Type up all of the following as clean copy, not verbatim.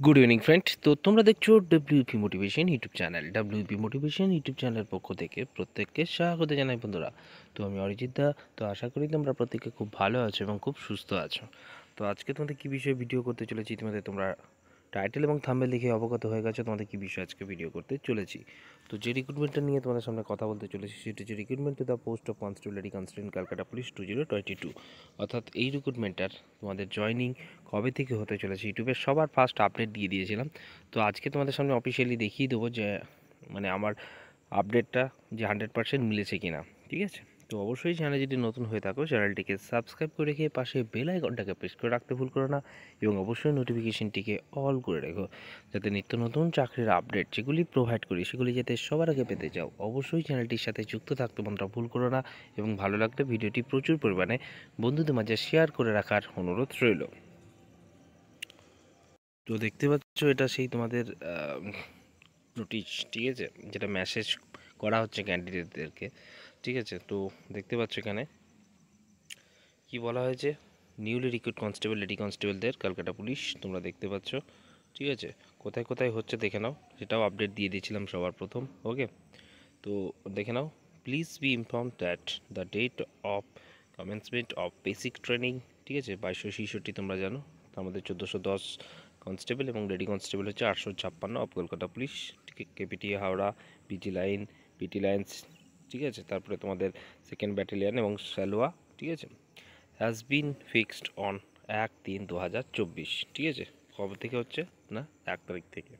Good evening friend. তো তোমরা দেখছো WP motivation YouTube channel. WP motivation YouTube চ্যানেলের পক্ষ থেকে প্রত্যেককে স্বাগত জানাই বন্ধুরা। তো আমি অরিজিৎ দা। তো আশা করি তোমরা প্রত্যেকে খুব ভালো আছো এবং খুব সুস্থ আছো। তো আজকে তোমাদের কী বিষয়ে ভিডিও করতে চলেছি তোমরা টাইটেল এবং থাম্বনেল দেখে অবগত হয়ে গেছে তোমাদের কী বিষয়ে আজকে ভিডিও করতে চলেছি। তো যে রিক্রুটমেন্টটা নিয়ে তোমাদের সামনে কথা বলতে চলেছি সেটি হচ্ছে recruitment to the post of constable lady constable Calcutta police 2022। অর্থাৎ এই রিক্রুটমেন্টটার তোমাদের জয়নিং কবে থেকে হতে চলেছে ইউটিউবের সবার ফার্স্ট আপডেট দিয়ে দিয়েছিলাম। তো আজকে তোমাদের সামনে অফিসিয়ালি দেখিয়ে দেবো যে আমার আপডেটটা যে 100% মিলেছে কিনা। ঠিক আছে, তো অবশ্যই চ্যানেলে যদি নতুন হয়ে থাকো চ্যানেলটিকে সাবস্ক্রাইব করে রেখে পাশে বেল আইকনটাকে প্রেস করে রাখতে ভুল করো না, এবং অবশ্যই নোটিফিকেশনটিকে অল করে রেখো, যাতে নিত্য নতুন চাকরির আপডেট যেগুলি প্রোভাইড করি সেগুলি যাতে সবার আগে পেতে চাও। অবশ্যই চ্যানেলটির সাথে যুক্ত থাকতে বন্ধুরা ভুল করো না, এবং ভালো লাগলে ভিডিওটি প্রচুর পরিমাণে বন্ধুদের মাঝে শেয়ার করে রাখার অনুরোধ রইল। তো দেখতে পাচ্ছ এটা সেই তোমাদের নোটিশ, ঠিক আছে, যেটা মেসেজ করা হচ্ছে ক্যান্ডিডেটদেরকে। ঠিক আছে, তো দেখতে পাচ্ছ এখানে কি বলা হয়েছে, নিউলি রিক্রুট কনস্টেবল লেডি কনস্টেবলদের ক্যালকাটা পুলিশ তোমরা দেখতে পাচ্ছ। ঠিক আছে, কোথায় কোথায় হচ্ছে দেখে নাও, সেটাও আপডেট দিয়ে দিয়েছিলাম সবার প্রথম। ওকে, তো দেখে নাও। Please be inform that the date of commencement of basic training, ঠিক আছে, 2266 তোমরা জানো, তার মধ্যে 1410 কনস্টেবল এবং লেডি কনস্টেবল হচ্ছে 856 অফ কলকাতা পুলিশ। ঠিক আছে, কেপিটি হাওড়া, পিটি লাইন্স, ঠিক আছে, তারপরে তোমাদের সেকেন্ড ব্যাটালিয়ান এবং সালোয়া। ঠিক আছে, হ্যাজ বিন ফিক্সড অন 1/3/2024। ঠিক আছে, কবে থেকে হচ্ছে না, 1 তারিখ থেকে।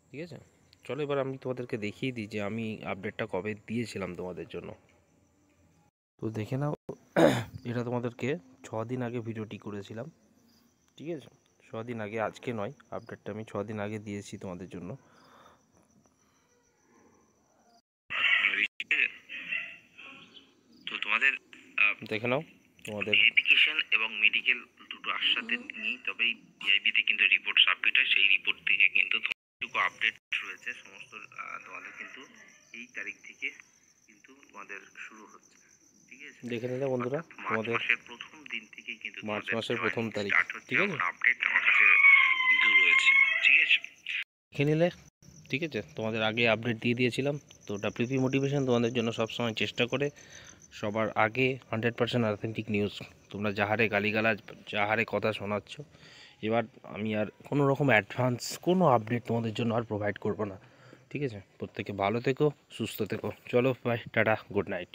ঠিক আছে, চলো এবার আমি তোমাদেরকে দেখিয়ে দিই যে আমি আপডেটটা কবে দিয়েছিলাম তোমাদের জন্য। তো দেখে নাও, এটা তোমাদেরকে 6 দিন আগে ভিডিওটি করেছিলাম। ঠিক আছে, 6 দিন আগে, আজকে নয়, আপডেটটা আমি 6 দিন আগে দিয়েছি তোমাদের জন্য। তো তোমাদের দেখে নাও, তোমাদের এডুকেশন এবং মেডিকেল দুটো একসাথে নিয়ে তবেই পিআইবিতে কিন্তু রিপোর্ট সাবমিট হয়। সেই রিপোর্ট থেকে কিন্তু যেটুকু আপডেট রয়েছে সমস্ত তোমাদের কিন্তু এই তারিখ থেকে কিন্তু তোমাদের শুরু হচ্ছে। ঠিক আছে, দেখে নিলে বন্ধুরা, তোমাদের মাসের প্রথম দিন থেকে কিন্তু মার্চ মাসের প্রথম তারিখ, ঠিক আছে, আপডেট আমার কাছে কিন্তু রয়েছে। ঠিক আছে, দেখে নিলে, ঠিক আছে, তোমাদের আগে আপডেট দিয়ে দিয়েছিলাম। তো ডাব্লিউপি মোটিভেশন তোমাদের জন্য সবসময় চেষ্টা করে সবার আগে 100% অথেন্টিক নিউজ, তোমরা যাহারে গালিগালাজ যাহারে কথা শোনাচ্ছ, এবার আমি আর কোনো রকম অ্যাডভান্স কোনো আপডেট তোমাদের জন্য আর প্রোভাইড করব না। ঠিক আছে, প্রত্যেকে ভালো থেকো, সুস্থ থেকো। চলো বাই, টাটা, গুড নাইট।